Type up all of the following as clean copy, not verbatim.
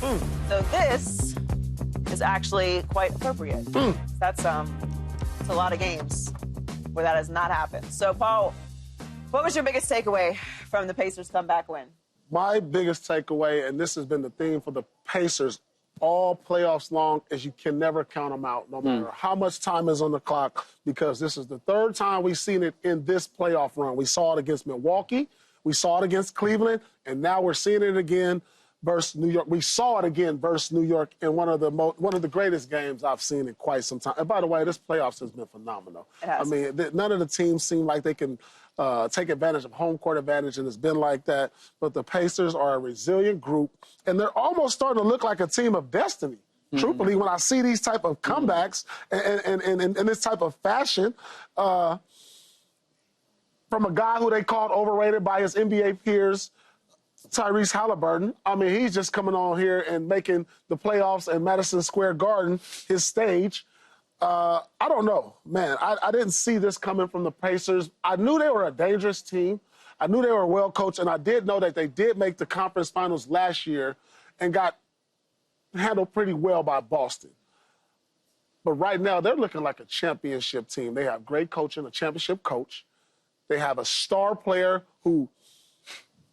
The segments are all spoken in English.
So this is actually quite appropriate. That's it's a lot of games where that has not happened. So, Paul, what was your biggest takeaway from the Pacers' comeback win? My biggest takeaway, and this has been the theme for the Pacers all playoffs long, is you can never count them out, no matter how much time is on the clock, because this is the third time we've seen it in this playoff run. We saw it against Milwaukee, we saw it against Cleveland, and now we're seeing it again versus New York. We saw it again versus New York in one of the greatest games I've seen in quite some time. And by the way, this playoffs has been phenomenal. It has. I mean, none of the teams seem like they can take advantage of home court advantage, and it's been like that. But the Pacers are a resilient group, and they're almost starting to look like a team of destiny. Truthfully, when I see these type of comebacks and this type of fashion from a guy who they called overrated by his NBA peers, Tyrese Haliburton. I mean, he's just coming on here and making the playoffs and Madison Square Garden his stage. I don't know, man. I didn't see this coming from the Pacers. I knew they were a dangerous team. I knew they were well coached, and I did know that they did make the conference finals last year and got handled pretty well by Boston. But right now, they're looking like a championship team. They have great coaching, a championship coach. They have a star player who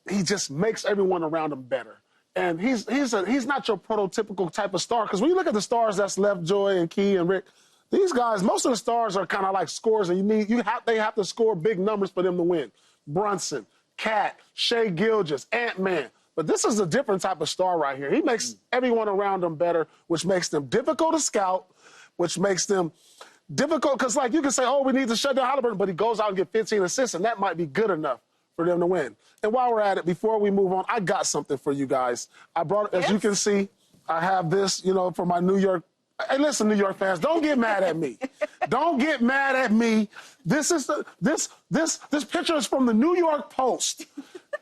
he just makes everyone around him better. And he's not your prototypical type of star. Because when you look at the stars that's left, Joy and Key and Rick, these guys, most of the stars are kind of like scorers, and they have to score big numbers for them to win. Brunson, Cat, Shea Gilgeous, Ant-Man. But this is a different type of star right here. He makes everyone around him better, which makes them difficult to scout, which makes them difficult. Because, like, you can say, oh, we need to shut down Haliburton, but he goes out and gets 15 assists, and that might be good enough for them to win. And while we're at it, before we move on, I got something for you guys. I brought, as you can see, I have this, for my New York. Hey, listen, New York fans, don't get mad at me. Don't get mad at me. This picture is from the New York Post.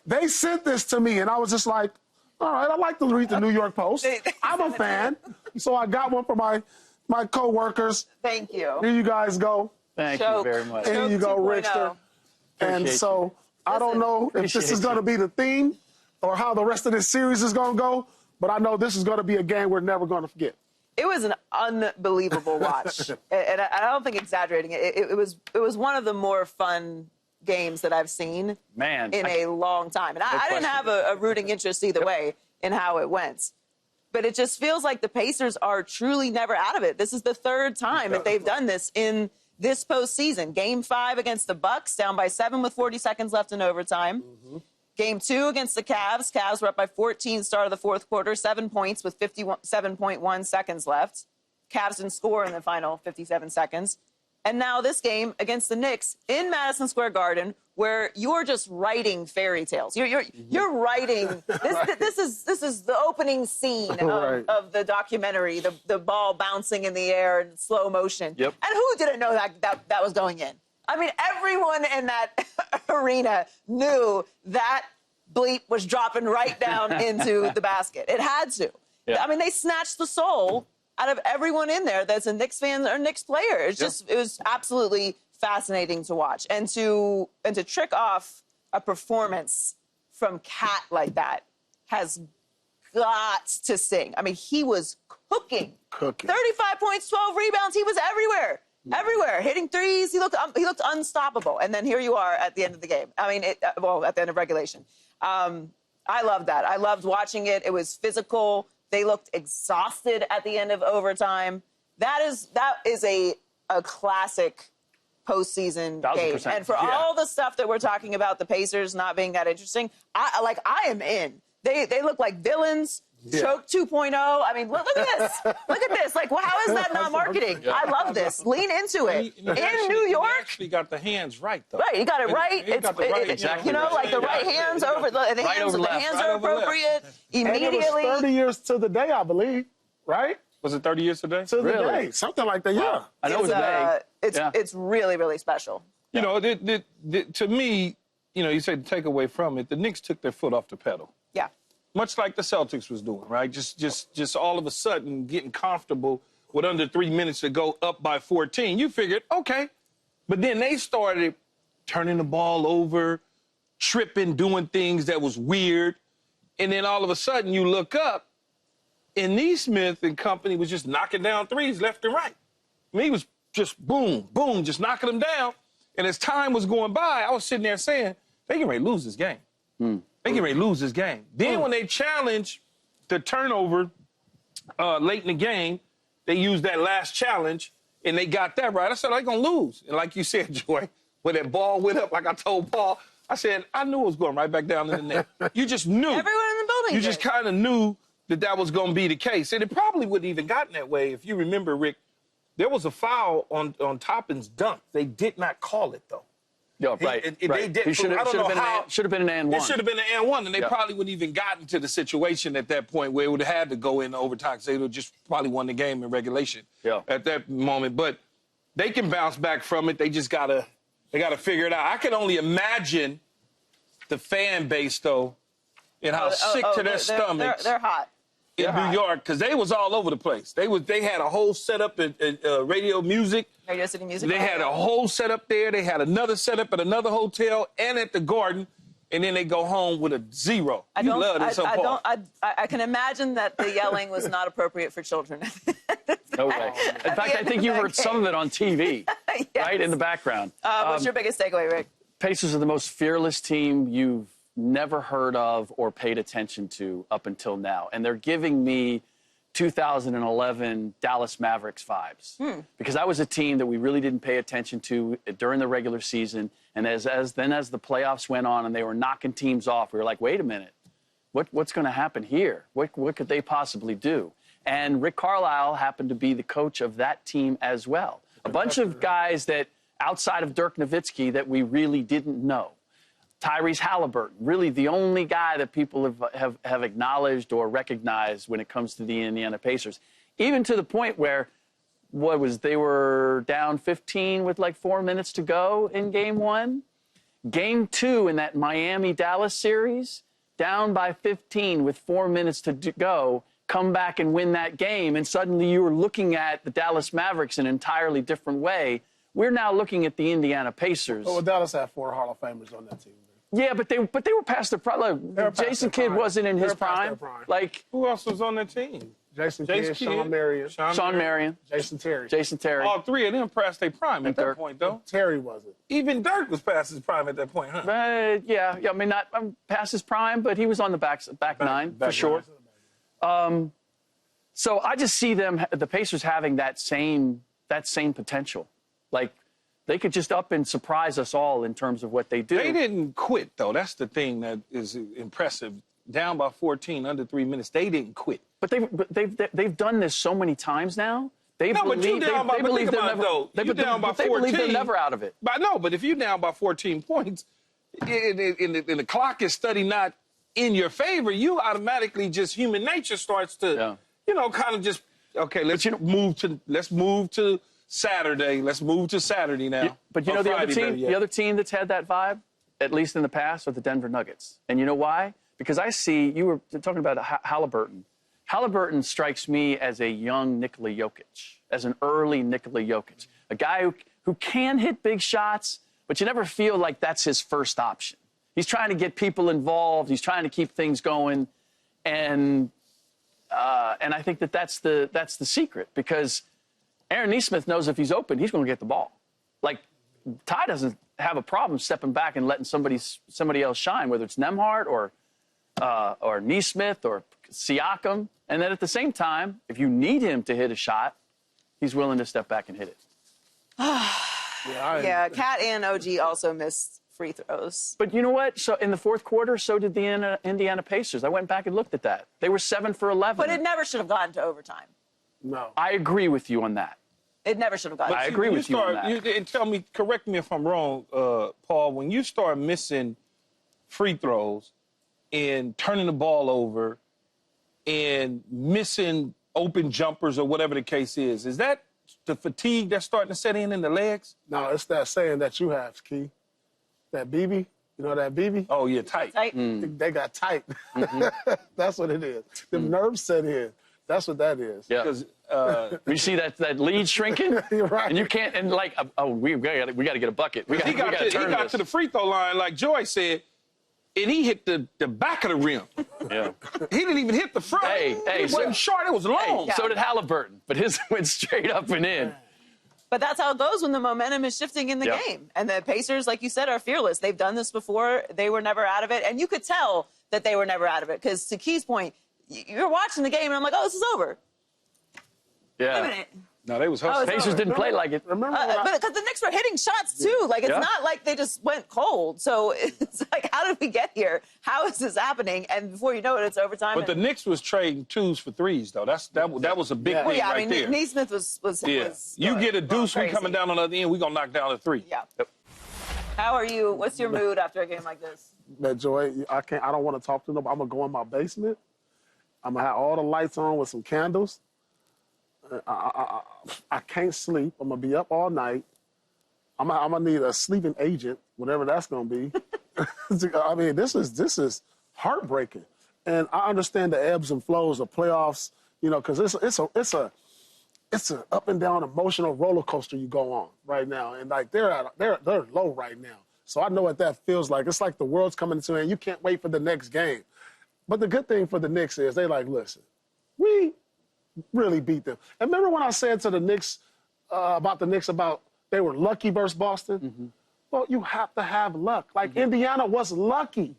They sent this to me, and I was just like, all right, I like to read the New York Post. I'm a fan. So I got one for my co-workers. Thank you. Here you guys go. Thank you very much. Here you go, Rickster. And so I don't know if this is going to be the theme or how the rest of this series is going to go, but I know this is going to be a game we're never going to forget. It was an unbelievable watch, and I don't think exaggerating it. It was one of the more fun games that I've seen in a long time. And I didn't have a rooting interest either way in how it went. But it just feels like the Pacers are truly never out of it. This is the third time that they've done this in this postseason. Game 5 against the Bucks, down by 7 with 40 seconds left in overtime. Game 2 against the Cavs. Cavs were up by 14 start of the fourth quarter, 7 points with 57.1 seconds left. Cavs didn't score in the final 57 seconds. And now this game against the Knicks in Madison Square Garden, where you're just writing fairy tales. You're writing. This is the opening scene of the documentary. The ball bouncing in the air in slow motion. And who didn't know that was going in? I mean, everyone in that arena knew that bleep was dropping right down into the basket. It had to. I mean, they snatched the soul out of everyone in there that's a Knicks fan or Knicks player. It's just, it was absolutely fascinating to watch. And to trick off a performance from Cat like that has got to sting. I mean, he was cooking. 35 points, 12 rebounds. He was everywhere. Everywhere, hitting threes. He looked unstoppable. And then here you are at the end of the game. I mean, at the end of regulation. I loved that. I loved watching it. It was physical. They looked exhausted at the end of overtime. That is a classic postseason game. And for all the stuff that we're talking about, the Pacers not being that interesting, I am in. They look like villains. Choke 2.0. I mean, look at this. Look at this. Like, well, how is that not marketing? I love this. Lean into it. In New York. He actually got the hands right, though. Right, he got it right. Exactly. Like the right hands over the hands are appropriate immediately. And it was 30 years to the day, I believe. Right? Was it 30 years today? To the day, something like that. Yeah, I know it's a day. It's really, really special. You know, to me, you said the takeaway from it. The Knicks took their foot off the pedal. Yeah. Much like the Celtics was doing, right? Just all of a sudden getting comfortable with under 3 minutes to go up by 14. You figured, okay. But then they started turning the ball over, tripping, doing things that was weird. And then all of a sudden you look up And Neesmith and company was just knocking down threes left and right. I mean, he was just boom, boom, just knocking them down. And as time was going by, I was sitting there saying, they getting ready to lose this game. They getting ready to lose this game. Then when they challenged the turnover late in the game, they used that last challenge, and they got that right. I said, they're going to lose. And like you said, Joy, when that ball went up, like I told Paul, I said, I knew it was going right back down in the net. You just knew. Everyone in the building You just kind of knew that was going to be the case. And it probably wouldn't even gotten that way. If you remember, Rick, there was a foul on Toppin's dunk. They did not call it, though. Yeah, right. They did. Should have been an and one. It should have been an and one, and they probably wouldn't even gotten to the situation at that point where it would have had to go into overtime. They would have just probably won the game in regulation at that moment. But they can bounce back from it. They just gotta figure it out. I can only imagine the fan base, though, and how sick to their stomachs. They're hot. In New York, because they was all over the place. They had a whole setup at Radio Music. Radio City Music. They had a whole setup there. They had another setup at another hotel and at the Garden, and then they go home with a 0. I can imagine that the yelling was not appropriate for children. No way. In fact, I think you heard some of it on TV, right, in the background. What's your biggest takeaway, Rick? Pacers are the most fearless team you've never heard of or paid attention to up until now. And they're giving me 2011 Dallas Mavericks vibes. Because that was a team that we really didn't pay attention to during the regular season. And as the playoffs went on and they were knocking teams off, we were like, wait a minute, what's going to happen here? What could they possibly do? And Rick Carlisle happened to be the coach of that team as well. A bunch of guys that, outside of Dirk Nowitzki, that we really didn't know. Tyrese Haliburton, really the only guy that people have acknowledged or recognized when it comes to the Indiana Pacers. Even to the point where, they were down 15 with like 4 minutes to go in Game 1. Game 2 in that Miami-Dallas series, down by 15 with 4 minutes to go, come back and win that game, and suddenly you were looking at the Dallas Mavericks in an entirely different way. We're now looking at the Indiana Pacers. Well, Dallas had 4 Hall of Famers on that team. Yeah, but they were past their prime. Like, Jason Kidd wasn't in his prime. Like, who else was on that team? Jason Kidd, Sean Marion. Sean Marion. Jason Terry. All 3 of them past their prime at that point, though. Terry wasn't. Even Dirk was past his prime at that point, huh? Yeah. I mean, not past his prime, but he was on the back nine for sure. So I just see the Pacers having that same potential. Like, they could just up and surprise us all in terms of what they do. They didn't quit, though. That's the thing that is impressive. Down by 14, under 3 minutes, they didn't quit. But they've done this so many times now. They believe they're never out of it. But if you're down by 14 points, and the clock is study not in your favor, you automatically just human nature starts to, kind of just let's move to Saturday. Let's move to Saturday now. But the other team that's had that vibe, at least in the past, are the Denver Nuggets. And you know why? Because I see, you were talking about Haliburton. Haliburton strikes me as a young Nikola Jokic, as an early Nikola Jokic. A guy who can hit big shots, but you never feel like that's his first option. He's trying to get people involved. He's trying to keep things going. And I think that's the secret, because Aaron Neesmith knows if he's open, he's going to get the ball. Like, Ty doesn't have a problem stepping back and letting somebody else shine, whether it's Nembhard or Neesmith or Siakam. And then at the same time, if you need him to hit a shot, he's willing to step back and hit it. Cat and OG also missed free throws. But you know what? So in the fourth quarter, so did the Indiana Pacers. I went back and looked at that. They were 7 for 11. But it never should have gotten to overtime. No. I agree with you on that. It never should have gotten. I agree with you on that. And tell me, correct me if I'm wrong, Paul. When you start missing free throws and turning the ball over and missing open jumpers or whatever the case is that the fatigue that's starting to set in the legs? No, it's that saying that you have, Key. That BB. You know that BB? Oh, yeah, tight. They got tight. That's what it is. The nerves set in. That's what that is. Yeah. Because you see that lead shrinking, you're right. And you can't. And we got to get a bucket. We got to turn this. He got to the free throw line, like Joy said. and he hit the back of the rim. Yeah. He didn't even hit the front. It wasn't short, it was long. So did Haliburton, but his went straight up and in. But that's how it goes when the momentum is shifting in the game. And the Pacers, like you said, are fearless. They've done this before. They were never out of it. And you could tell that they were never out of it. Because to Key's point, you're watching the game, and I'm like, oh, this is over. Yeah. Wait a minute. No, they was hustling. Pacers didn't play like it. But because the Knicks were hitting shots, too. Like, it's not like they just went cold. So it's like, how did we get here? How is this happening? And before you know it, it's overtime. But the Knicks was trading 2s for 3s, though. That was a big thing right there. Naismith was you get a deuce, we coming down on the other end, we going to knock down a 3. Yeah. Yep. How are you? What's your mood after a game like this? Man, Joy, I don't want to talk to nobody. I'm going to go in my basement. I'm going to have all the lights on with some candles. I can't sleep. I'm going to be up all night. I'm going to need a sleeping agent, whatever that's going to be. I mean, this is heartbreaking. And I understand the ebbs and flows of playoffs, you know, because it's a up and down emotional roller coaster you go on right now. And like they're low right now. So I know what that feels like. It's like the world's coming to an end. You can't wait for the next game. But the good thing for the Knicks is they like, listen, we really beat them. And remember when I said to the Knicks about they were lucky versus Boston? Mm-hmm. Well, you have to have luck. Like Indiana was lucky.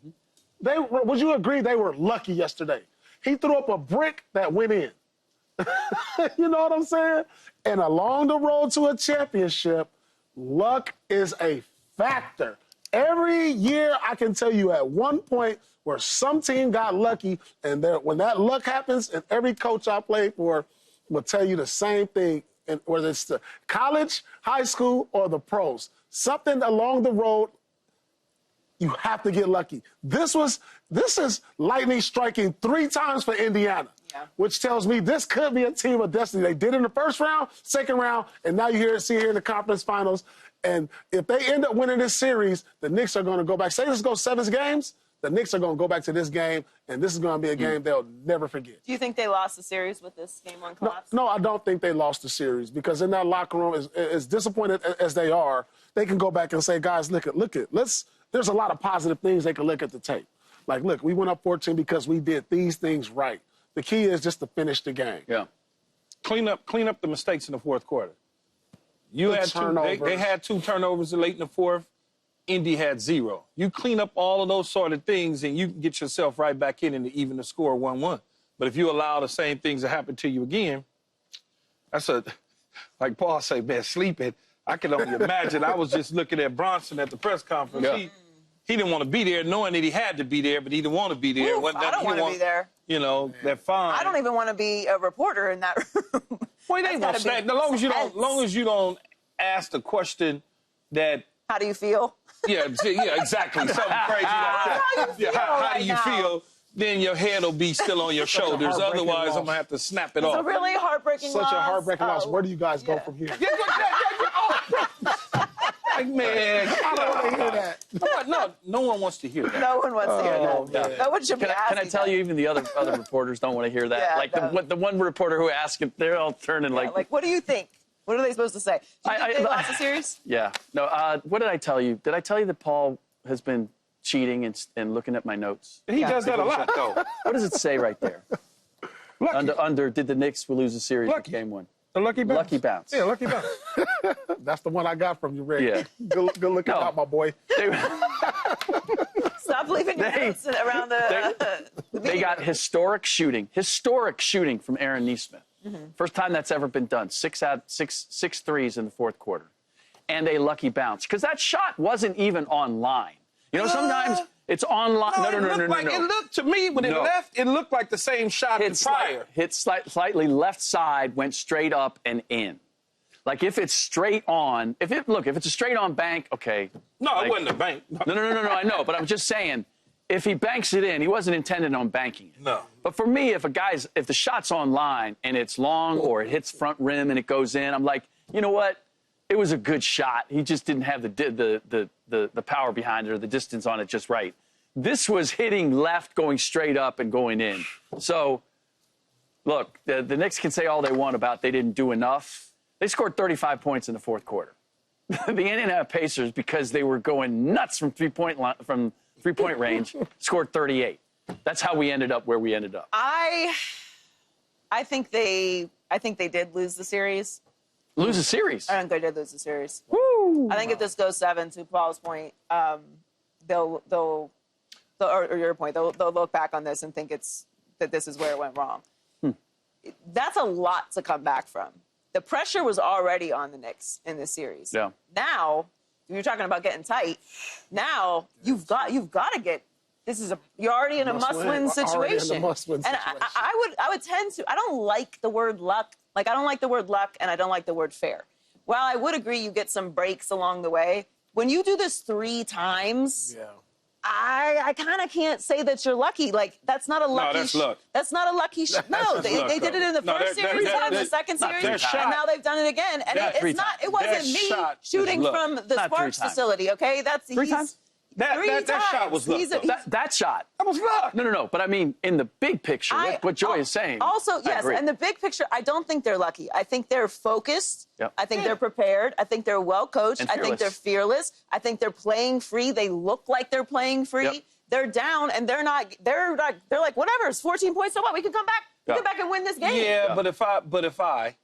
Mm-hmm. Would you agree they were lucky yesterday? He threw up a brick that went in. You know what I'm saying? And along the road to a championship, luck is a factor. Every year I can tell you at one point where some team got lucky, and when that luck happens, and every coach I played for will tell you the same thing, and whether it's the college, high school, or the pros. Something along the road, you have to get lucky. This is lightning striking 3 times for Indiana, which tells me this could be a team of destiny. They did it in the first round, second round, and now you see here in the conference finals. And if they end up winning this series, the Knicks are going to go back. Say this goes 7 games, the Knicks are going to go back to this game, and this is going to be a game they'll never forget. Do you think they lost the series with this game on collapse? No, I don't think they lost the series, because in that locker room, as disappointed as they are, they can go back and say, guys, look at, there's a lot of positive things they can look at the tape. Like, look, we went up 14 because we did these things right. The key is just to finish the game. Yeah. Clean up the mistakes in the fourth quarter. You had they had 2 turnovers late in the fourth. Indy had 0. You clean up all of those sort of things, and you can get yourself right back in and even the score 1-1. But if you allow the same things to happen to you again, like Paul say, man, sleeping. I can only imagine. I was just looking at Bronson at the press conference. Yeah. He didn't want to be there, knowing that he had to be there, but he didn't want to be there. Oof, I don't want to be there. You know, that fine. I don't even want to be a reporter in that room. Well, they won't say. As long as you don't ask the question that. How do you feel? Yeah, exactly. Something crazy like that. How do you feel? Then your head will be still on your shoulders. Otherwise, I'm going to have to snap it off. It's a really heartbreaking loss. Such a heartbreaking loss. Where do you guys go from here? Like, man, I don't want to hear that. No one wants to hear that. No one wants to hear that. No one should be asking. Can I tell you, even the other reporters don't want to hear that? Yeah, like the one reporter who asked it, they're all turning like, what do you think? What are they supposed to say? Do you think they lost the series? Yeah. No, what did I tell you? Did I tell you that Paul has been cheating and looking at my notes? He does that a lot, though. What does it say right there? Under did the Knicks will lose the series in game 1? The lucky bounce. Lucky bounce. Yeah, lucky bounce. That's the one I got from you, Rick. Yeah. Good looking out, my boy. Stop leaving your notes around the They got historic shooting from Aaron Nesmith. Mm-hmm. First time that's ever been done. 6 threes in the fourth quarter. And a lucky bounce. Because that shot wasn't even on line. You know, sometimes it's on line. No. It looked to me, when it left, it looked like the same shot as prior. Hit slightly left side, went straight up and in. Like, if it's straight on, if it's a straight on bank, okay. No, it wasn't a bank. No, I know, but I'm just saying, if he banks it in, he wasn't intended on banking it. No. But for me, if the shot's on line and it's long or it hits front rim and it goes in, I'm like, you know what? It was a good shot. He just didn't have the power behind it or the distance on it just right. This was hitting left, going straight up and going in. So, look, the Knicks can say all they want about they didn't do enough. They scored 35 points in the fourth quarter. The Indiana Pacers, because they were going nuts from 3-point range, scored 38. That's how we ended up where we ended up. I think they did lose the series. Lose a series? I think they did lose the series. Woo! I think if this goes 7, to Paul's point, they'll or your point, they'll look back on this and think that this is where it went wrong. That's a lot to come back from. The pressure was already on the Knicks in this series. Yeah. Now, you're talking about getting tight. Now you've got to get. You're already in a must-win situation. And I would tend to. I don't like the word luck. Like, I don't like the word luck, and I don't like the word fair. While I would agree you get some breaks along the way, when you do this 3 times, I kind of can't say that you're lucky. Like, that's not a lucky. No, that's luck. That's not a lucky. No, they did it in the first series and the second series, and now they've done it again. And it's not. It wasn't me shooting from the Sparks facility. Okay, that's 3 times. That shot was luck. That shot. That was luck. No. But I mean, in the big picture, what Joy is saying. Also, yes, in the big picture, I don't think they're lucky. I think they're focused. Yep. I think they're prepared. I think they're well coached. And I think they're fearless. I think they're playing free. They look like they're playing free. Yep. They're down, and they're like, whatever. It's 14 points. So what? We can come back. We can come back and win this game. Yeah, but if I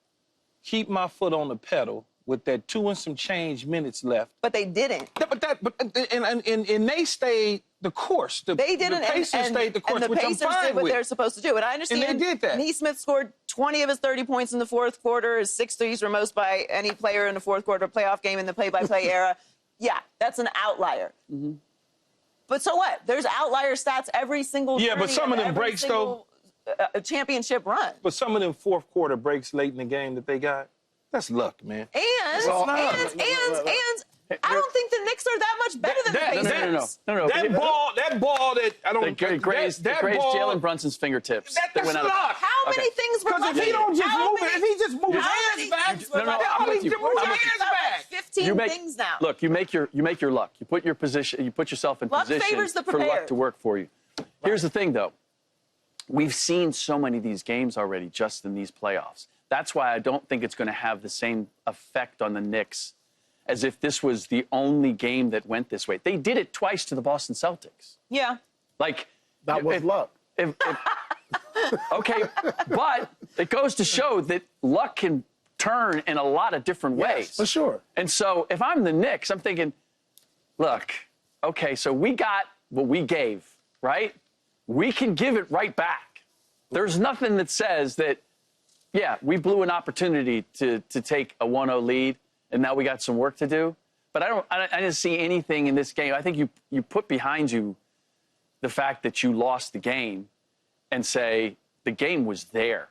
keep my foot on the pedal with that 2 and some change minutes left. But they didn't. And they stayed the course. They didn't. The Pacers stayed the course, and the which Pacers I'm fine did what with. they're supposed to do. And I understand. And they did that. Neesmith scored 20 of his 30 points in the fourth quarter. His 6 threes were most by any player in the fourth quarter playoff game in the play-by-play era. Yeah, that's an outlier. Mm-hmm. But so what? There's outlier stats every single. Yeah, but some of them breaks though. A championship run. But some of them fourth quarter breaks late in the game that they got. That's luck, man. And I don't think the Knicks are that much better than the Pacers. No. That ball that I don't grazed Jalen Brunson's fingertips. That's luck. How many things were lucky? Because if he don't just move it, if he just move his hands back, I'm with you. move his hands back. 15 things now. Look, you make your luck. You put yourself in position for luck to work for you. Here's the thing, though. We've seen so many of these games already just in these playoffs. That's why I don't think it's going to have the same effect on the Knicks as if this was the only game that went this way. They did it twice to the Boston Celtics. Yeah. Like, that was luck. Okay, but it goes to show that luck can turn in a lot of different ways. For sure. And so if I'm the Knicks, I'm thinking, look, okay, so we got what we gave, right? We can give it right back. There's nothing that says that, yeah, we blew an opportunity to take a 1-0 lead, and now we got some work to do. But I didn't see anything in this game. I think you put behind you the fact that you lost the game and say the game was there.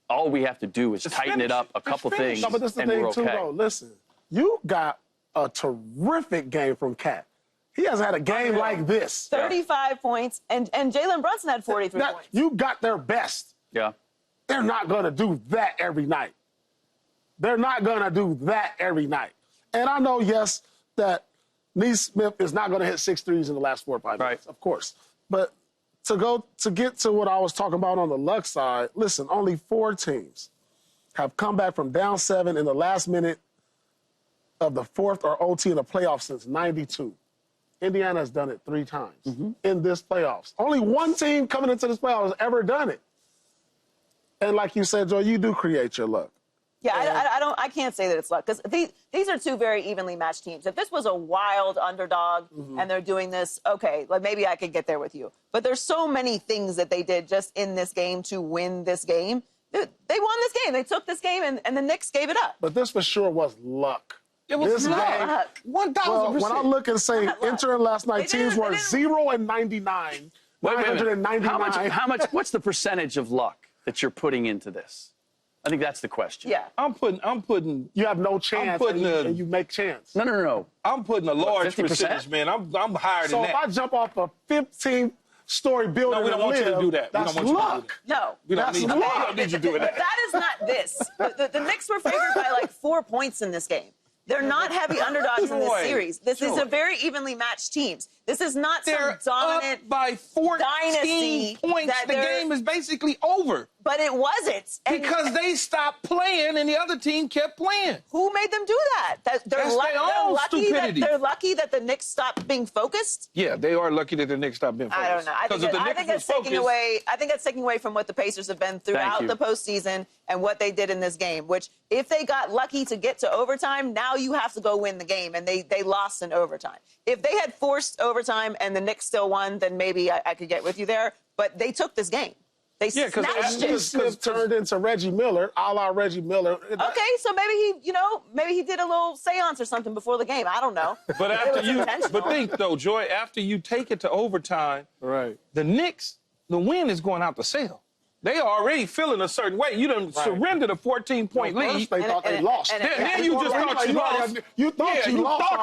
All we have to do is tighten it up a couple things, no, but this is the and thing we're okay. too, though. Listen, you got a terrific game from Cat. He hasn't had a game like this. 35 points, and Jalen Brunson had 43 points. You got their best. Yeah. They're not going to do that every night. They're not going to do that every night. And I know, yes, that Neesmith is not going to hit 6 threes in the last 4 or 5 minutes, of course. But to get to what I was talking about on the luck side, listen, only 4 teams have come back from down 7 in the last minute of the fourth or OT in the playoffs since '92. Indiana has done it 3 times in this playoffs. Only 1 team coming into this playoffs has ever done it. And like you said, Joe, you do create your luck. Yeah, I can't say that it's luck because these are 2 very evenly matched teams. If this was a wild underdog and they're doing this, okay, like maybe I could get there with you. But there's so many things that they did just in this game to win this game. They won this game. They took this game and the Knicks gave it up. But this for sure was luck. It was this luck. 1,000%. Well, when I look and say entering last night, teams were 0 and 99, 999. How much? What's the percentage of luck that you're putting into this? I think that's the question. Yeah. I'm putting. You have no chance, and you make chance. No. I'm putting a large percentage, man. I'm higher than that. So if I jump off a 15-story building, no, we don't want you to do that. That's luck. No. We don't need you doing that. That is not this. The Knicks were favored by like 4 points in this game. They're not heavy underdogs in this series. This is a very evenly matched teams. This is not some dominant up by 14 dynasty points. The game is basically over. But it wasn't. Because they stopped playing and the other team kept playing. Who made them do that? That's their own stupidity. They're lucky that the Knicks stopped being focused? Yeah, they are lucky that the Knicks stopped being focused. I don't know. I think that's taking away from what the Pacers have been throughout the postseason and what they did in this game, which if they got lucky to get to overtime, now you have to go win the game, and they lost in overtime. If they had forced overtime and the Knicks still won, then maybe I could get with you there. But they took this game. They snatched it. Smith turned into Reggie Miller, a la Reggie Miller. Okay, so maybe he did a little seance or something before the game. I don't know. But think though, Joy, after you take it to overtime, right? The Knicks, the win is going out the sale. They are already feeling a certain way. You done surrendered a 14-point lead. They thought they lost. Then you just thought you lost. You thought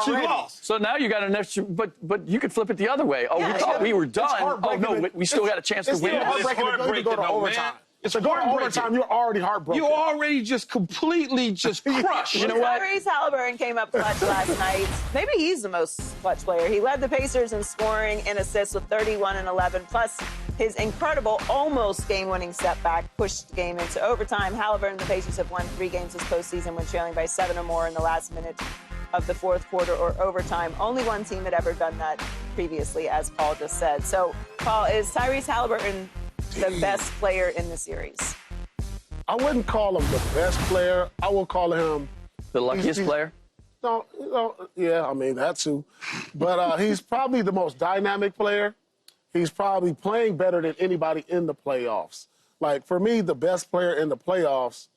you lost. So now you got an extra, but you could flip it the other way. Oh, we thought we were done. Oh, no, we still got a chance to win. It's heartbreaking, though, man. It's a overtime. You're already heartbroken. You're already just completely crushed. You know what? Tyrese Haliburton came up clutch last night. Maybe he's the most clutch player. He led the Pacers in scoring and assists with 31 and 11. Plus, his incredible almost game-winning step back pushed the game into overtime. Haliburton and the Pacers have won 3 games this postseason when trailing by 7 or more in the last minute of the fourth quarter or overtime. Only one team had ever done that previously, as Paul just said. So, Paul, is Tyrese Haliburton the best player in the series? I wouldn't call him the best player. I will call him the luckiest player. No, yeah, I mean that too. But he's probably the most dynamic player. He's probably playing better than anybody in the playoffs. Like for me, the best player in the playoffs,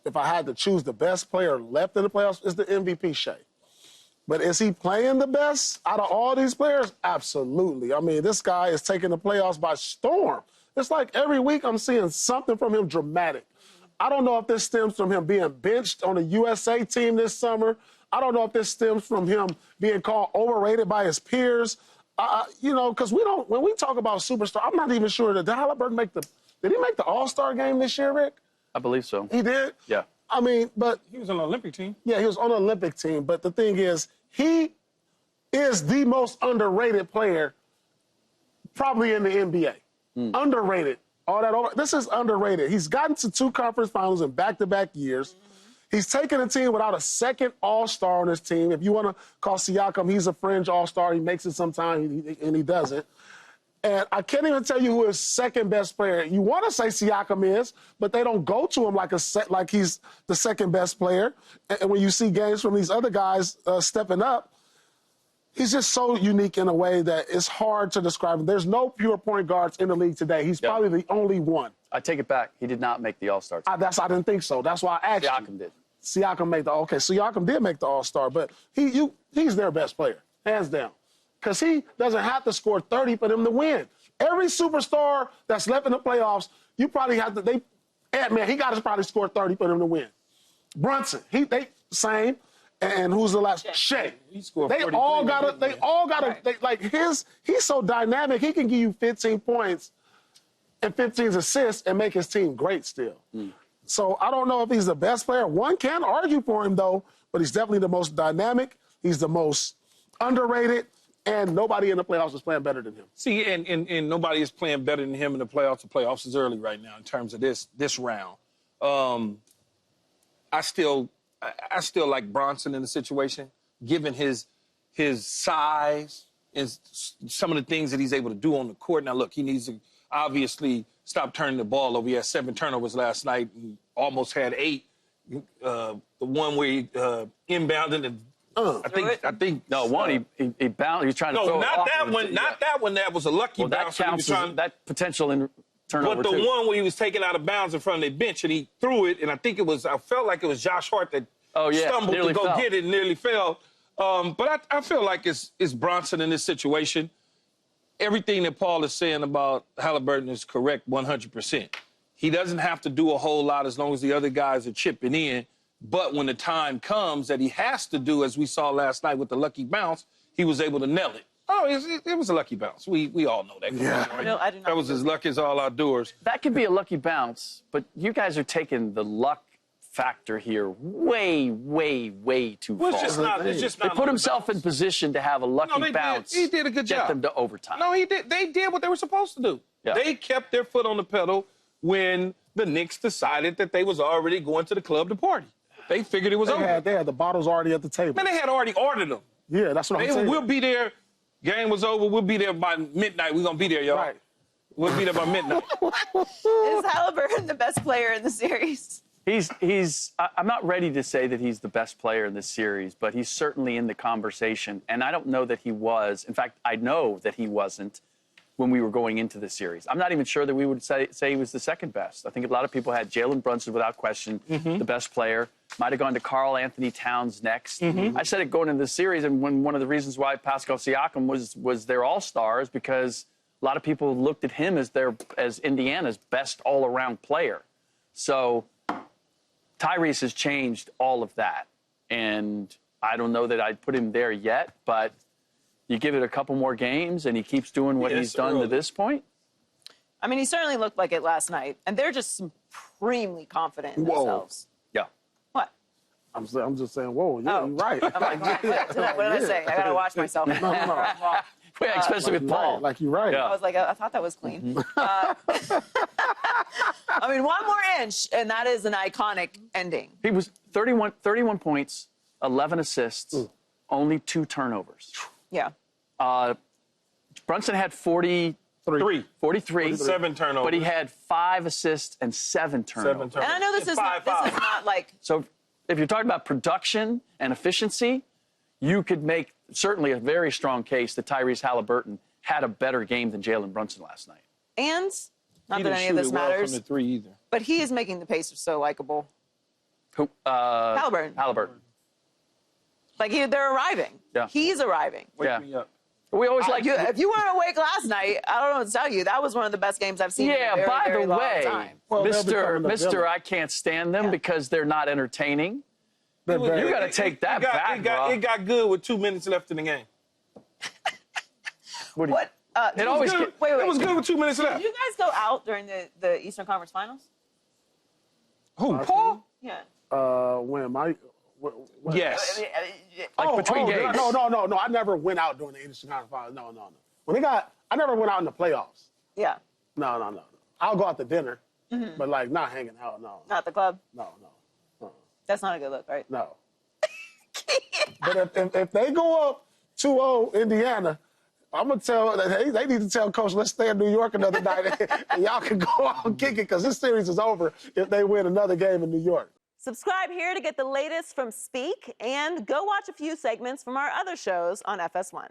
if I had to choose the best player left in the playoffs, is the MVP Shea. But is he playing the best out of all these players? Absolutely. I mean, this guy is taking the playoffs by storm. It's like every week I'm seeing something from him dramatic. I don't know if this stems from him being benched on the USA team this summer. I don't know if this stems from him being called overrated by his peers. Because when we talk about superstar, I'm not even sure, did Haliburton did he make the All-Star game this year, Rick? I believe so. He did? Yeah. I mean, but he was on the Olympic team. Yeah, he was on the Olympic team. But the thing is, he is the most underrated player probably in the NBA. Underrated. This is underrated. He's gotten to 2 conference finals in back-to-back years. He's taken a team without a second All-Star on his team. If you want to call Siakam, he's a fringe All-Star. He makes it sometimes, and he doesn't. And I can't even tell you who his second best player. You want to say Siakam is, but they don't go to him like he's the second best player. And when you see games from these other guys stepping up, he's just so unique in a way that it's hard to describe him. There's no pure point guards in the league today. He's probably the only one. I take it back. He did not make the All-Star team. I didn't think so. That's why I asked you. Siakam did. Siakam did make the All-Star, but he's their best player, hands down. Because he doesn't have to score 30 for them to win. Every superstar that's left in the playoffs, you probably have to, Ant-Man, he got to probably score 30 for them to win. Brunson, same. And who's the last? Shea. He scored 43. He's so dynamic, he can give you 15 points and 15 assists and make his team great still. So I don't know if he's the best player. One can argue for him, though, but he's definitely the most dynamic. He's the most underrated. And nobody in the playoffs is playing better than him. See, and nobody is playing better than him in the playoffs. The playoffs is early right now in terms of this round. I still like Bronson in the situation, given his size and some of the things that he's able to do on the court. Now, look, he needs to obviously stop turning the ball over. He had 7 turnovers last night and almost had 8. The one where he inbounded and I think no one. He bounced. He was trying to throw it off. Not that one. That was a lucky bounce. That counts as that potential in turnover. But the one where he was taken out of bounds in front of the bench and he threw it, and I felt like it was Josh Hart that stumbled to go get it and nearly fell. But I feel like it's Bronson in this situation. Everything that Paul is saying about Haliburton is correct 100%. He doesn't have to do a whole lot as long as the other guys are chipping in. But when the time comes that he has to do, as we saw last night with the lucky bounce, he was able to nail it. Oh, it was a lucky bounce. We all know that. Yeah. Right? No, I did not. That was as lucky as all outdoors. That could be a lucky bounce, but you guys are taking the luck factor here way, way, way too far. It's just not. They put himself in position to have a lucky bounce. He did a good job. Get them to overtime. No, he did. They did what they were supposed to do. Yeah. They kept their foot on the pedal. when the Knicks decided that they was already going to the club to party. They figured it was over. They had the bottles already at the table. Man, they had already ordered them. Yeah, that's what I'm saying. We'll be there. Game was over. We'll be there by midnight. We're going to be there, y'all. Right. We'll be there by midnight. Is Haliburton the best player in the series? I'm not ready to say that he's the best player in this series, but he's certainly in the conversation. And I don't know that he was. In fact, I know that he wasn't when we were going into the series. I'm not even sure that we would say he was the second best. I think a lot of people had Jalen Brunson without question, the best player. Might have gone to Karl Anthony Towns next. I said it going into the series, and one of the reasons why Pascal Siakam was their all-star is because a lot of people looked at him as Indiana's best all-around player. So Tyrese has changed all of that, and I don't know that I'd put him there yet, but you give it a couple more games and he keeps doing what he's done to this point. I mean, he certainly looked like it last night, and they're just supremely confident in themselves. Yeah. What? I'm just saying, whoa, yeah, you're right. I'm like, what did I say? I gotta watch myself. No. Yeah, especially with Paul. Like you're right. Yeah. I was like, I thought that was clean. I mean, one more inch, and that is an iconic ending. He was 31 points, 11 assists, only 2 turnovers. Yeah. Brunson had 43. 7 turnovers. But he had 5 assists and 7 turnovers. And I know this is not like... So if you're talking about production and efficiency, you could make certainly a very strong case that Tyrese Haliburton had a better game than Jalen Brunson last night. And, not that any of this matters, from the 3 either. but he is making the Pacers so likable. Who? Haliburton. Like, they're arriving. Yeah. He's arriving. Wake me up. We always like... If you weren't awake last night, I don't know what to tell you. That was one of the best games I've seen in a very, by very the long way, time. Well, Mr. I can't stand them because they're not entertaining. You got to take that back, bro. It got good with 2 minutes left in the game. What? It always wait. It was good with 2 minutes left. Did you guys go out during the Eastern Conference Finals? Who, Paul? Yeah. When my... Yes. Like between games. No. I never went out during the Eastern Conference Finals. No. I never went out in the playoffs. Yeah. No. I'll go out to dinner, but like not hanging out. No. Not the club? No. That's not a good look, right? No. But if they go up 2-0 Indiana, I'm gonna tell they need to tell Coach, let's stay in New York another night, and y'all can go out and kick it because this series is over if they win another game in New York. Subscribe here to get the latest from Speak, and go watch a few segments from our other shows on FS1.